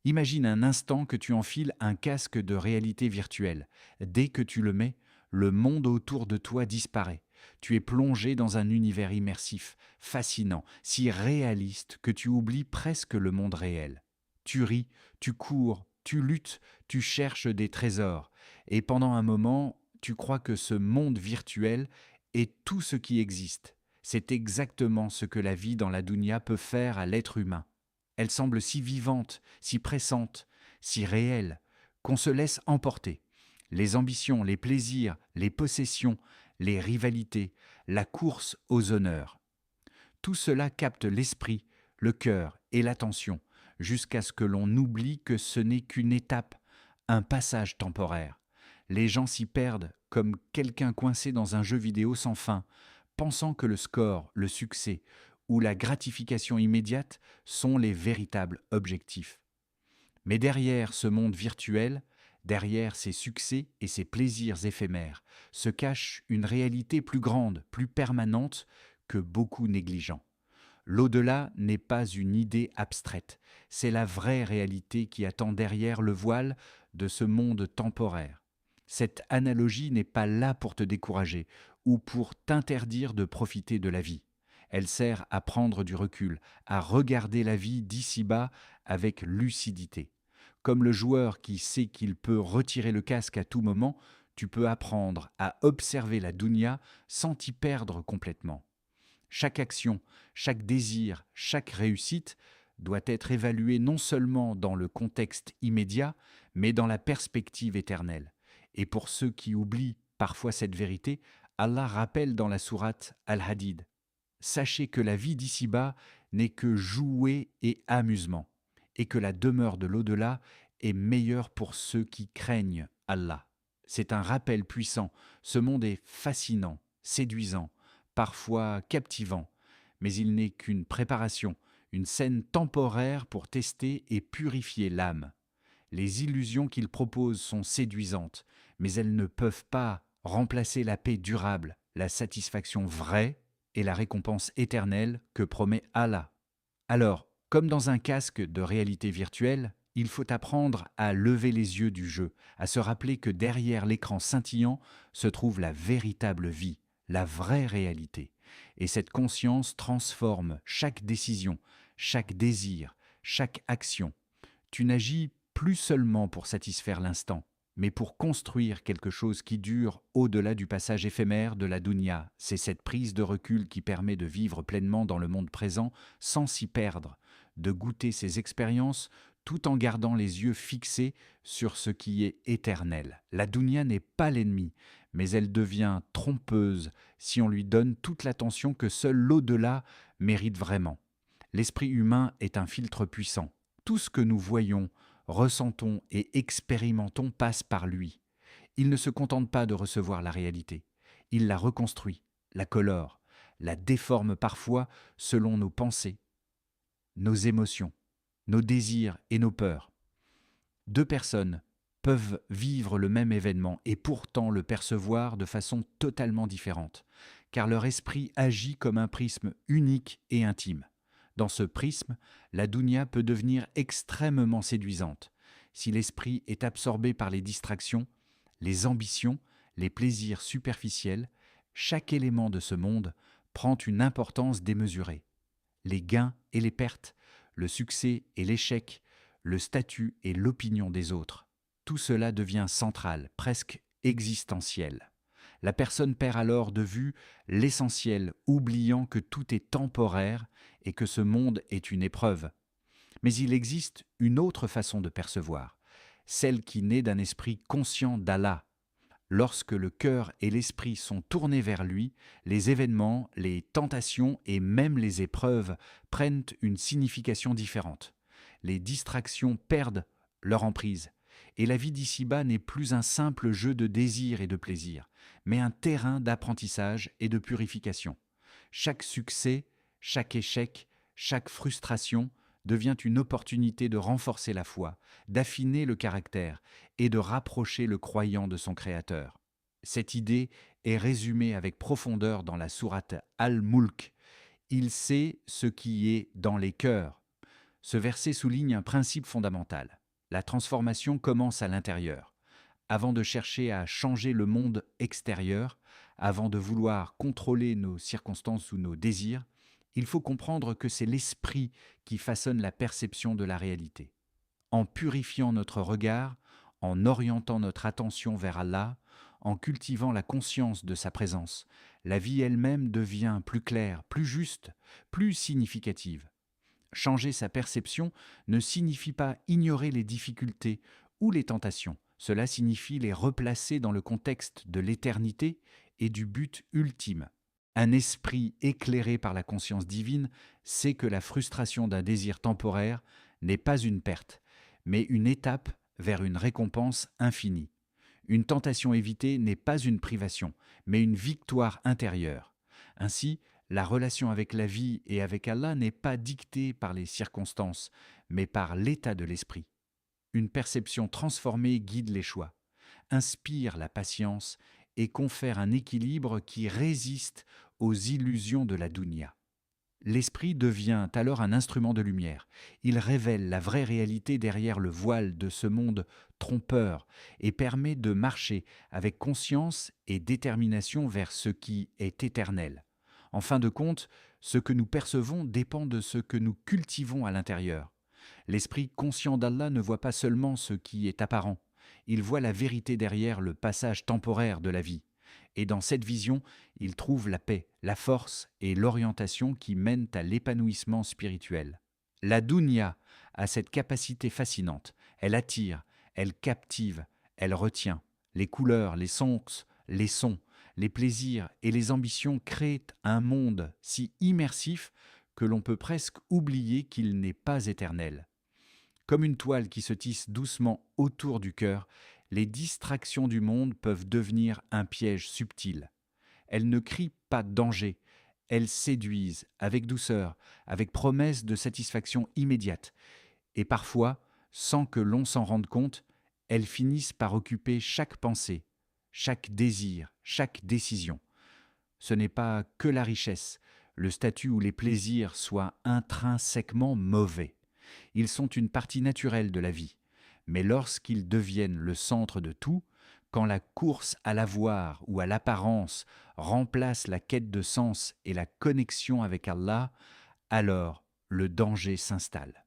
Imagine un instant que tu enfiles un casque de réalité virtuelle. Dès que tu le mets, le monde autour de toi disparaît. Tu es plongé dans un univers immersif, fascinant, si réaliste que tu oublies presque le monde réel. Tu ris, tu cours, tu luttes, tu cherches des trésors, et pendant un moment, tu crois que ce monde virtuel est tout ce qui existe. C'est exactement ce que la vie dans la dunya peut faire à l'être humain. Elle semble si vivante, si pressante, si réelle, qu'on se laisse emporter. Les ambitions, les plaisirs, les possessions, les rivalités, la course aux honneurs. Tout cela capte l'esprit, le cœur et l'attention, jusqu'à ce que l'on oublie que ce n'est qu'une étape, un passage temporaire. Les gens s'y perdent comme quelqu'un coincé dans un jeu vidéo sans fin, pensant que le score, le succès ou la gratification immédiate sont les véritables objectifs. Mais derrière ce monde virtuel, derrière ces succès et ces plaisirs éphémères, se cache une réalité plus grande, plus permanente que beaucoup négligent. L'au-delà n'est pas une idée abstraite, c'est la vraie réalité qui attend derrière le voile de ce monde temporaire. Cette analogie n'est pas là pour te décourager ou pour t'interdire de profiter de la vie. Elle sert à prendre du recul, à regarder la vie d'ici-bas avec lucidité. Comme le joueur qui sait qu'il peut retirer le casque à tout moment, tu peux apprendre à observer la dunya sans t'y perdre complètement. Chaque action, chaque désir, chaque réussite doit être évaluée non seulement dans le contexte immédiat, mais dans la perspective éternelle. Et pour ceux qui oublient parfois cette vérité, Allah rappelle dans la sourate Al-Hadid: Sachez que la vie d'ici-bas n'est que jouet et amusement, et que la demeure de l'au-delà est meilleure pour ceux qui craignent Allah. C'est un rappel puissant. Ce monde est fascinant, séduisant, parfois captivant, mais il n'est qu'une préparation, une scène temporaire pour tester et purifier l'âme. Les illusions qu'il propose sont séduisantes, mais elles ne peuvent pas remplacer la paix durable, la satisfaction vraie et la récompense éternelle que promet Allah. Alors, comme dans un casque de réalité virtuelle, il faut apprendre à lever les yeux du jeu, à se rappeler que derrière l'écran scintillant se trouve la véritable vie, la vraie réalité. Et cette conscience transforme chaque décision, chaque désir, chaque action. Tu n'agis plus seulement pour satisfaire l'instant, mais pour construire quelque chose qui dure au-delà du passage éphémère de la dunya. C'est cette prise de recul qui permet de vivre pleinement dans le monde présent sans s'y perdre, de goûter ces expériences tout en gardant les yeux fixés sur ce qui est éternel. La dunya n'est pas l'ennemi, mais elle devient trompeuse si on lui donne toute l'attention que seul l'au-delà mérite vraiment. L'esprit humain est un filtre puissant. Tout ce que nous voyons, ressentons et expérimentons passe par lui. Il ne se contente pas de recevoir la réalité. Il la reconstruit, la colore, la déforme parfois selon nos pensées, nos émotions, nos désirs et nos peurs. Deux personnes peuvent vivre le même événement et pourtant le percevoir de façon totalement différente, car leur esprit agit comme un prisme unique et intime. Dans ce prisme, la dunya peut devenir extrêmement séduisante. Si l'esprit est absorbé par les distractions, les ambitions, les plaisirs superficiels, chaque élément de ce monde prend une importance démesurée. Les gains et les pertes, le succès et l'échec, le statut et l'opinion des autres. Tout cela devient central, presque existentiel. La personne perd alors de vue l'essentiel, oubliant que tout est temporaire et que ce monde est une épreuve. Mais il existe une autre façon de percevoir, celle qui naît d'un esprit conscient d'Allah. Lorsque le cœur et l'esprit sont tournés vers lui, les événements, les tentations et même les épreuves prennent une signification différente. Les distractions perdent leur emprise, et la vie d'ici-bas n'est plus un simple jeu de désir et de plaisir, mais un terrain d'apprentissage et de purification. Chaque succès, chaque échec, chaque frustration devient une opportunité de renforcer la foi, d'affiner le caractère et de rapprocher le croyant de son Créateur. Cette idée est résumée avec profondeur dans la sourate Al-Mulk. Il sait ce qui est dans les cœurs. Ce verset souligne un principe fondamental. La transformation commence à l'intérieur. Avant de chercher à changer le monde extérieur, avant de vouloir contrôler nos circonstances ou nos désirs, il faut comprendre que c'est l'esprit qui façonne la perception de la réalité. En purifiant notre regard, en orientant notre attention vers Allah, en cultivant la conscience de sa présence, la vie elle-même devient plus claire, plus juste, plus significative. Changer sa perception ne signifie pas ignorer les difficultés ou les tentations. Cela signifie les replacer dans le contexte de l'éternité et du but ultime. Un esprit éclairé par la conscience divine sait que la frustration d'un désir temporaire n'est pas une perte, mais une étape vers une récompense infinie. Une tentation évitée n'est pas une privation, mais une victoire intérieure. Ainsi, la relation avec la vie et avec Allah n'est pas dictée par les circonstances, mais par l'état de l'esprit. Une perception transformée guide les choix, inspire la patience et confère un équilibre qui résiste aux illusions de la dunya. L'esprit devient alors un instrument de lumière. Il révèle la vraie réalité derrière le voile de ce monde trompeur et permet de marcher avec conscience et détermination vers ce qui est éternel. En fin de compte, ce que nous percevons dépend de ce que nous cultivons à l'intérieur. L'esprit conscient d'Allah ne voit pas seulement ce qui est apparent, il voit la vérité derrière le passage temporaire de la vie. Et dans cette vision, il trouve la paix, la force et l'orientation qui mènent à l'épanouissement spirituel. La dunya a cette capacité fascinante. Elle attire, elle captive, elle retient. Les couleurs, les sons, les plaisirs et les ambitions créent un monde si immersif que l'on peut presque oublier qu'il n'est pas éternel. Comme une toile qui se tisse doucement autour du cœur, les distractions du monde peuvent devenir un piège subtil. Elles ne crient pas danger, elles séduisent avec douceur, avec promesse de satisfaction immédiate. Et parfois, sans que l'on s'en rende compte, elles finissent par occuper chaque pensée, chaque désir, chaque décision. Ce n'est pas que la richesse, le statut ou les plaisirs soient intrinsèquement mauvais. Ils sont une partie naturelle de la vie. Mais lorsqu'ils deviennent le centre de tout, quand la course à l'avoir ou à l'apparence remplace la quête de sens et la connexion avec Allah, alors le danger s'installe.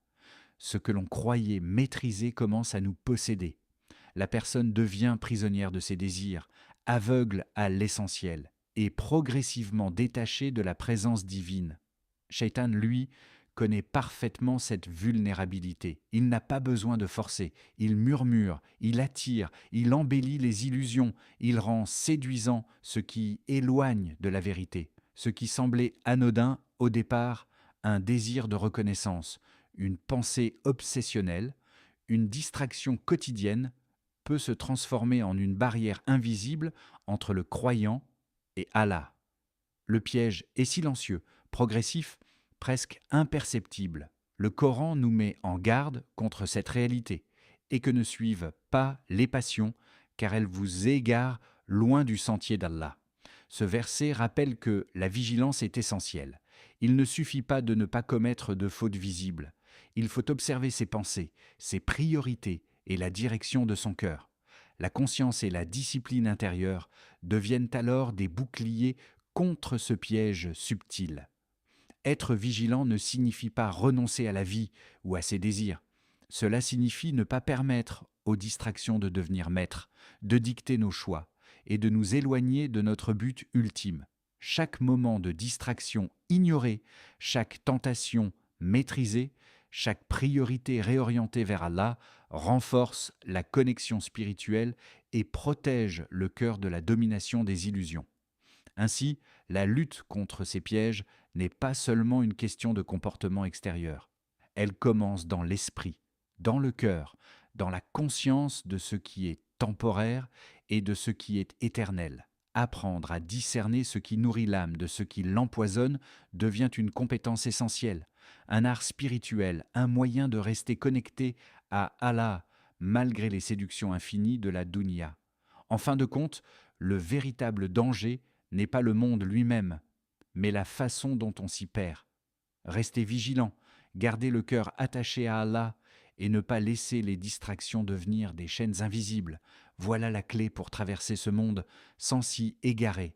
Ce que l'on croyait maîtriser commence à nous posséder. La personne devient prisonnière de ses désirs, aveugle à l'essentiel et progressivement détachée de la présence divine. Shaitan, lui, connaît parfaitement cette vulnérabilité. Il n'a pas besoin de forcer. Il murmure, il attire, il embellit les illusions, il rend séduisant ce qui éloigne de la vérité. Ce qui semblait anodin au départ, un désir de reconnaissance, une pensée obsessionnelle, une distraction quotidienne, peut se transformer en une barrière invisible entre le croyant et Allah. Le piège est silencieux, progressif, presque imperceptible. Le Coran nous met en garde contre cette réalité et que ne suivent pas les passions, car elles vous égarent loin du sentier d'Allah. Ce verset rappelle que la vigilance est essentielle. Il ne suffit pas de ne pas commettre de fautes visibles. Il faut observer ses pensées, ses priorités et la direction de son cœur. La conscience et la discipline intérieure deviennent alors des boucliers contre ce piège subtil. Être vigilant ne signifie pas renoncer à la vie ou à ses désirs. Cela signifie ne pas permettre aux distractions de devenir maîtres, de dicter nos choix et de nous éloigner de notre but ultime. Chaque moment de distraction ignoré, chaque tentation maîtrisée, chaque priorité réorientée vers Allah renforce la connexion spirituelle et protège le cœur de la domination des illusions. Ainsi, la lutte contre ces pièges n'est pas seulement une question de comportement extérieur. Elle commence dans l'esprit, dans le cœur, dans la conscience de ce qui est temporaire et de ce qui est éternel. Apprendre à discerner ce qui nourrit l'âme de ce qui l'empoisonne devient une compétence essentielle, un art spirituel, un moyen de rester connecté à Allah malgré les séductions infinies de la dunya. En fin de compte, le véritable danger n'est pas le monde lui-même, mais la façon dont on s'y perd. Restez vigilant, Garder le cœur attaché à Allah et ne pas laisser les distractions devenir des chaînes invisibles, voilà la clé pour traverser ce monde sans s'y égarer.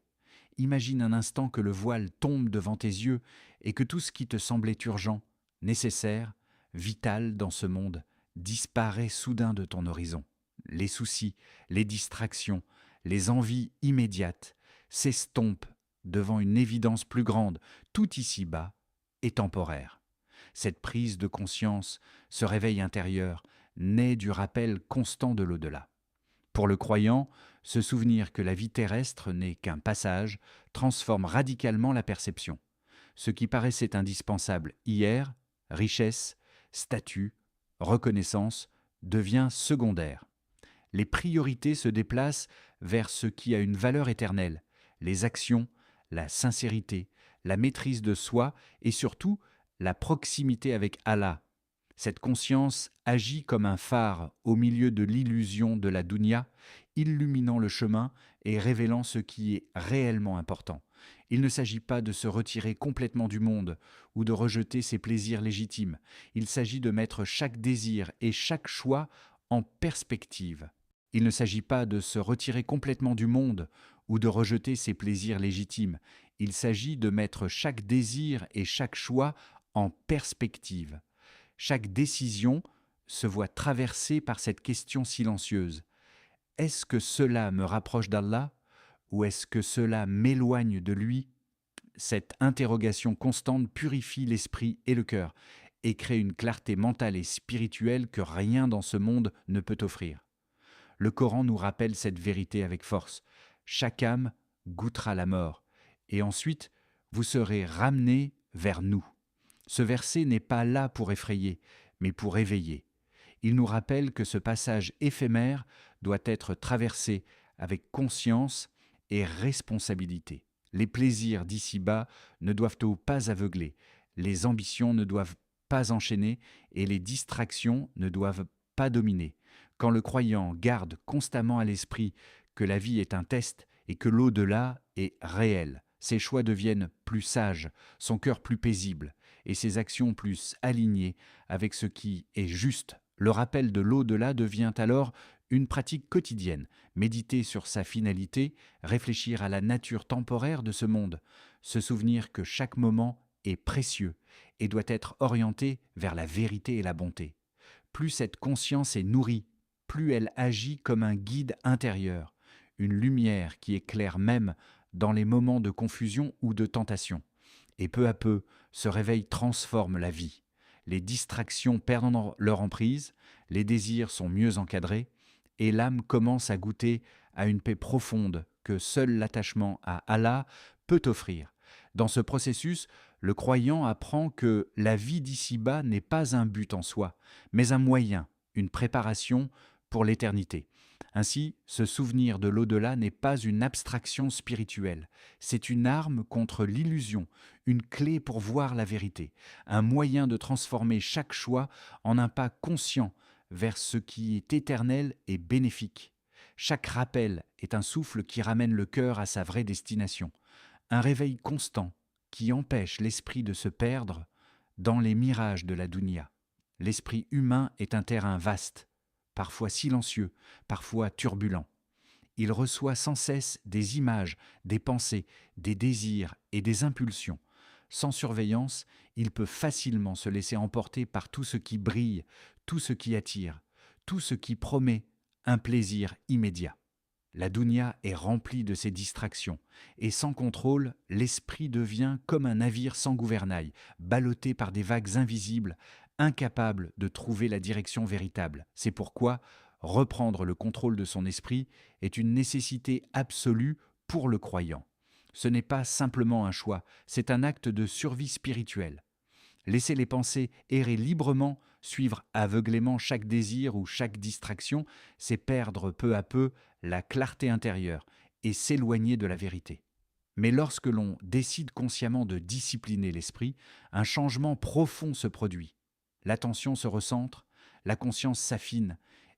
Imagine un instant que le voile tombe devant tes yeux et que tout ce qui te semblait urgent, nécessaire, vital dans ce monde, disparaît soudain de ton horizon. Les soucis, les distractions, les envies immédiates s'estompent devant une évidence plus grande, tout ici-bas est temporaire. Cette prise de conscience, ce réveil intérieur, naît du rappel constant de l'au-delà. Pour le croyant, se souvenir que la vie terrestre n'est qu'un passage transforme radicalement la perception. Ce qui paraissait indispensable hier, richesse, statut, reconnaissance, devient secondaire. Les priorités se déplacent vers ce qui a une valeur éternelle, les actions, la sincérité, la maîtrise de soi et surtout la proximité avec Allah. Cette conscience agit comme un phare au milieu de l'illusion de la dunya, illuminant le chemin et révélant ce qui est réellement important. Il ne s'agit pas de se retirer complètement du monde ou de rejeter ses plaisirs légitimes. Il s'agit de mettre chaque désir et chaque choix en perspective. Il ne s'agit pas de se retirer complètement du monde ou de rejeter ses plaisirs légitimes. Il s'agit de mettre chaque désir et chaque choix en perspective. Chaque décision se voit traversée par cette question silencieuse. Est-ce que cela me rapproche d'Allah ou est-ce que cela m'éloigne de lui? Cette interrogation constante purifie l'esprit et le cœur et crée une clarté mentale et spirituelle que rien dans ce monde ne peut offrir. Le Coran nous rappelle cette vérité avec force. Chaque âme goûtera la mort et ensuite vous serez ramenés vers nous. Ce verset n'est pas là pour effrayer, mais pour éveiller. Il nous rappelle que ce passage éphémère doit être traversé avec conscience et responsabilité. Les plaisirs d'ici-bas ne doivent pas aveugler, les ambitions ne doivent pas enchaîner et les distractions ne doivent pas dominer. Quand le croyant garde constamment à l'esprit que la vie est un test et que l'au-delà est réel, ses choix deviennent plus sages, son cœur plus paisible et ses actions plus alignées avec ce qui est juste. Le rappel de l'au-delà devient alors une pratique quotidienne, méditer sur sa finalité, réfléchir à la nature temporaire de ce monde, se souvenir que chaque moment est précieux et doit être orienté vers la vérité et la bonté. Plus cette conscience est nourrie, plus elle agit comme un guide intérieur, une lumière qui éclaire même dans les moments de confusion ou de tentation. Et peu à peu, ce réveil transforme la vie. Les distractions perdent leur emprise, les désirs sont mieux encadrés, et l'âme commence à goûter à une paix profonde que seul l'attachement à Allah peut offrir. Dans ce processus, le croyant apprend que la vie d'ici-bas n'est pas un but en soi, mais un moyen, une préparation pour l'éternité. Ainsi, se souvenir de l'au-delà n'est pas une abstraction spirituelle, c'est une arme contre l'illusion, une clé pour voir la vérité, un moyen de transformer chaque choix en un pas conscient vers ce qui est éternel et bénéfique. Chaque rappel est un souffle qui ramène le cœur à sa vraie destination, un réveil constant qui empêche l'esprit de se perdre dans les mirages de la dunya. L'esprit humain est un terrain vaste, parfois silencieux, parfois turbulent. Il reçoit sans cesse des images, des pensées, des désirs et des impulsions. Sans surveillance, il peut facilement se laisser emporter par tout ce qui brille, tout ce qui attire, tout ce qui promet un plaisir immédiat. La dunya est remplie de ces distractions, et sans contrôle, l'esprit devient comme un navire sans gouvernail, ballotté par des vagues invisibles, incapable de trouver la direction véritable. C'est pourquoi reprendre le contrôle de son esprit est une nécessité absolue pour le croyant. Ce n'est pas simplement un choix, c'est un acte de survie spirituelle. Laisser les pensées errer librement, suivre aveuglément chaque désir ou chaque distraction, c'est perdre peu à peu la clarté intérieure et s'éloigner de la vérité. Mais lorsque l'on décide consciemment de discipliner l'esprit, un changement profond se produit. L'attention se recentre, la conscience s'affine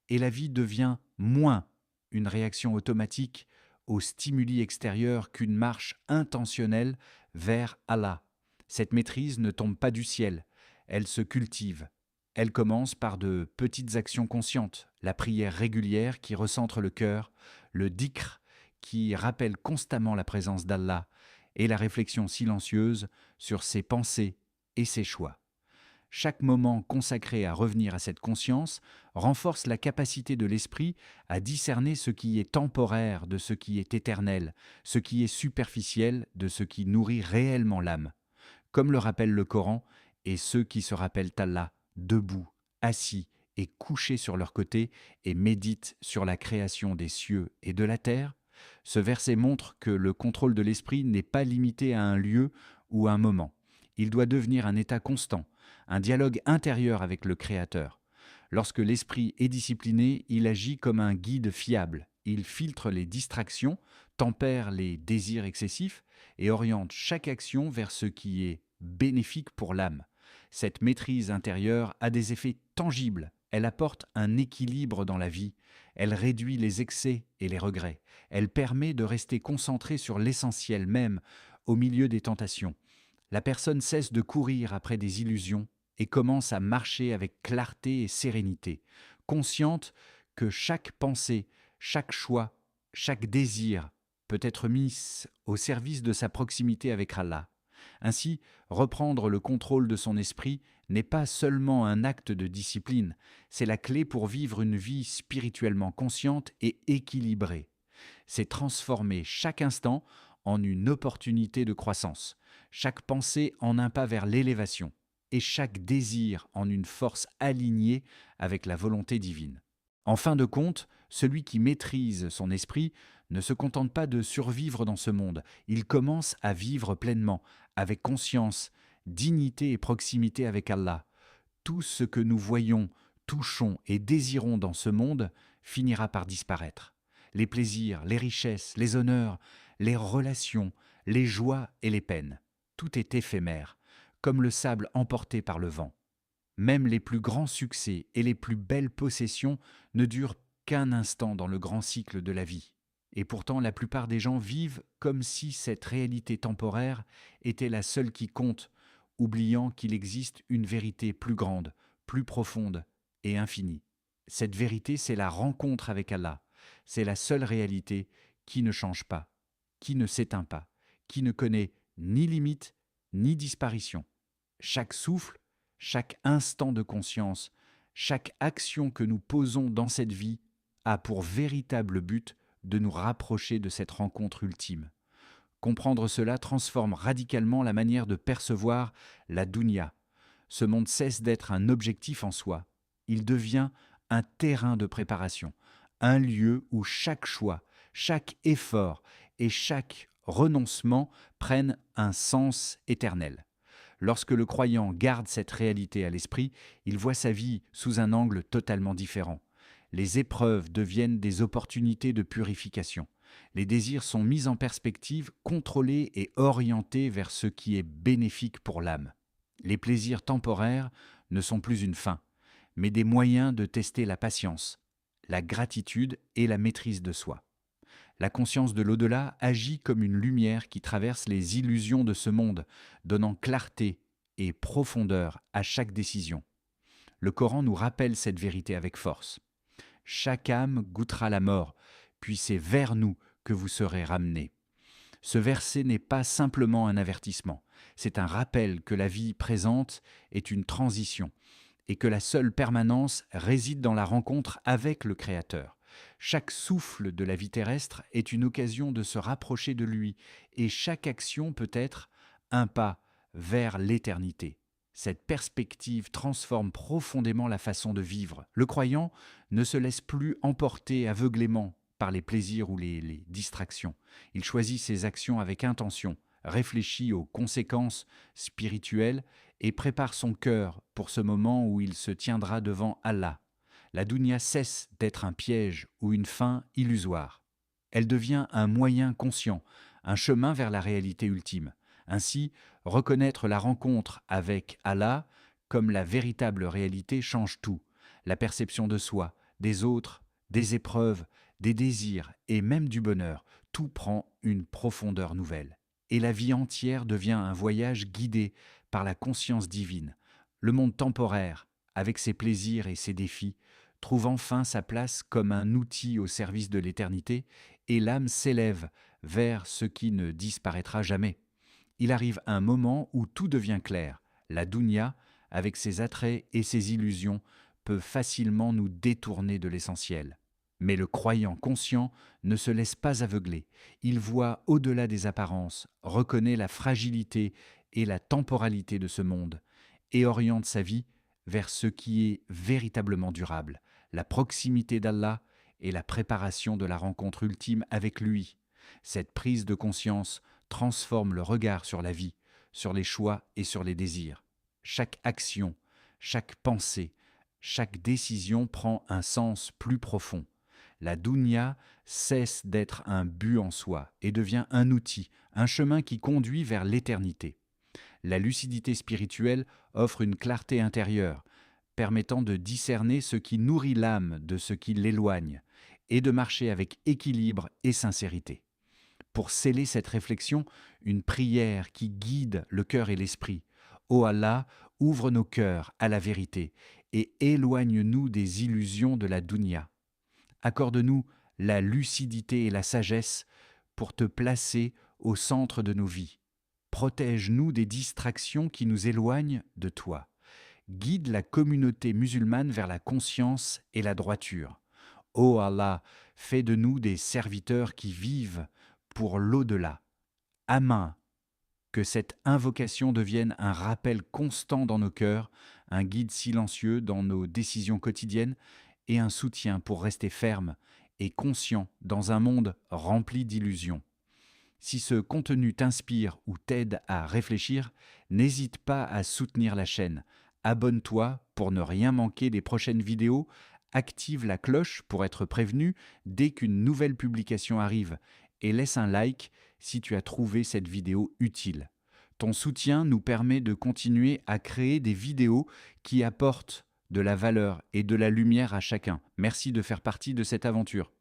et la vie devient moins une réaction automatique aux stimuli extérieurs qu'une marche intentionnelle vers Allah. Cette maîtrise ne tombe pas du ciel, Elle se cultive. Elle commence par de petites actions conscientes, la prière régulière qui recentre le cœur, le dhikr qui rappelle constamment la présence d'Allah et la réflexion silencieuse sur ses pensées et ses choix. Chaque moment consacré à revenir à cette conscience renforce la capacité de l'esprit à discerner ce qui est temporaire de ce qui est éternel, ce qui est superficiel de ce qui nourrit réellement l'âme. Comme le rappelle le Coran, et ceux qui se rappellent Allah, debout, assis et couchés sur leur côté et méditent sur la création des cieux et de la terre, ce verset montre que le contrôle de l'esprit n'est pas limité à un lieu ou un moment. Il doit devenir un état constant, un dialogue intérieur avec le Créateur. Lorsque l'esprit est discipliné, il agit comme un guide fiable. Il filtre les distractions, tempère les désirs excessifs et oriente chaque action vers ce qui est bénéfique pour l'âme. Cette maîtrise intérieure a des effets tangibles. Elle apporte un équilibre dans la vie. Elle réduit les excès et les regrets. Elle permet de rester concentré sur l'essentiel même, au milieu des tentations. La personne cesse de courir après des illusions et commence à marcher avec clarté et sérénité, consciente que chaque pensée, chaque choix, chaque désir peut être mis au service de sa proximité avec Allah. Ainsi, reprendre le contrôle de son esprit n'est pas seulement un acte de discipline, c'est la clé pour vivre une vie spirituellement consciente et équilibrée. C'est transformer chaque instant en une opportunité de croissance, chaque pensée en un pas vers l'élévation, et chaque désir en une force alignée avec la volonté divine. En fin de compte, celui qui maîtrise son esprit ne se contente pas de survivre dans ce monde, il commence à vivre pleinement, avec conscience, dignité et proximité avec Allah. Tout ce que nous voyons, touchons et désirons dans ce monde finira par disparaître. Les plaisirs, les richesses, les honneurs, les relations, les joies et les peines. Tout est éphémère, comme le sable emporté par le vent. Même les plus grands succès et les plus belles possessions ne durent qu'un instant dans le grand cycle de la vie. Et pourtant, la plupart des gens vivent comme si cette réalité temporaire était la seule qui compte, oubliant qu'il existe une vérité plus grande, plus profonde et infinie. Cette vérité, c'est la rencontre avec Allah. C'est la seule réalité qui ne change pas, qui ne s'éteint pas, qui ne connaît ni limite ni disparition. Chaque souffle, chaque instant de conscience, chaque action que nous posons dans cette vie a pour véritable but de nous rapprocher de cette rencontre ultime. Comprendre cela transforme radicalement la manière de percevoir la dunya. Ce monde cesse d'être un objectif en soi. Il devient un terrain de préparation, un lieu où chaque choix, chaque effort et chaque renoncement prennent un sens éternel. Lorsque le croyant garde cette réalité à l'esprit, il voit sa vie sous un angle totalement différent. Les épreuves deviennent des opportunités de purification. Les désirs sont mis en perspective, contrôlés et orientés vers ce qui est bénéfique pour l'âme. Les plaisirs temporaires ne sont plus une fin, mais des moyens de tester la patience, la gratitude et la maîtrise de soi. La conscience de l'au-delà agit comme une lumière qui traverse les illusions de ce monde, donnant clarté et profondeur à chaque décision. Le Coran nous rappelle cette vérité avec force. Chaque âme goûtera la mort, puis c'est vers nous que vous serez ramenés. Ce verset n'est pas simplement un avertissement, c'est un rappel que la vie présente est une transition et que la seule permanence réside dans la rencontre avec le Créateur. Chaque souffle de la vie terrestre est une occasion de se rapprocher de lui et chaque action peut être un pas vers l'éternité. Cette perspective transforme profondément la façon de vivre. Le croyant ne se laisse plus emporter aveuglément par les plaisirs ou les distractions. Il choisit ses actions avec intention, réfléchit aux conséquences spirituelles et prépare son cœur pour ce moment où il se tiendra devant Allah. La dunya cesse d'être un piège ou une fin illusoire. Elle devient un moyen conscient, un chemin vers la réalité ultime. Ainsi, reconnaître la rencontre avec Allah comme la véritable réalité change tout. La perception de soi, des autres, des épreuves, des désirs et même du bonheur, tout prend une profondeur nouvelle. Et la vie entière devient un voyage guidé par la conscience divine, Le monde temporaire, avec ses plaisirs et ses défis, trouve enfin sa place comme un outil au service de l'éternité, et l'âme s'élève vers ce qui ne disparaîtra jamais. Il arrive un moment où tout devient clair. La dunya, avec ses attraits et ses illusions, peut facilement nous détourner de l'essentiel. Mais le croyant conscient ne se laisse pas aveugler. Il voit au-delà des apparences, reconnaît la fragilité et la temporalité de ce monde, et oriente sa vie vers ce qui est véritablement durable, la proximité d'Allah et la préparation de la rencontre ultime avec lui. Cette prise de conscience transforme le regard sur la vie, sur les choix et sur les désirs. Chaque action, chaque pensée, chaque décision prend un sens plus profond. La dunya cesse d'être un but en soi et devient un outil, un chemin qui conduit vers l'éternité. La lucidité spirituelle offre une clarté intérieure, permettant de discerner ce qui nourrit l'âme de ce qui l'éloigne, et de marcher avec équilibre et sincérité. Pour sceller cette réflexion, une prière qui guide le cœur et l'esprit. Ô Allah, ouvre nos cœurs à la vérité et éloigne-nous des illusions de la dunya. Accorde-nous la lucidité et la sagesse pour te placer au centre de nos vies. Protège-nous des distractions qui nous éloignent de toi. Guide la communauté musulmane vers la conscience et la droiture. Ô Allah, fais de nous des serviteurs qui vivent pour l'au-delà. Amin. Que cette invocation devienne un rappel constant dans nos cœurs, un guide silencieux dans nos décisions quotidiennes et un soutien pour rester ferme et conscient dans un monde rempli d'illusions. Si ce contenu t'inspire ou t'aide à réfléchir, n'hésite pas à soutenir la chaîne. Abonne-toi pour ne rien manquer des prochaines vidéos, active la cloche pour être prévenu dès qu'une nouvelle publication arrive et laisse un like si tu as trouvé cette vidéo utile. Ton soutien nous permet de continuer à créer des vidéos qui apportent de la valeur et de la lumière à chacun. Merci de faire partie de cette aventure.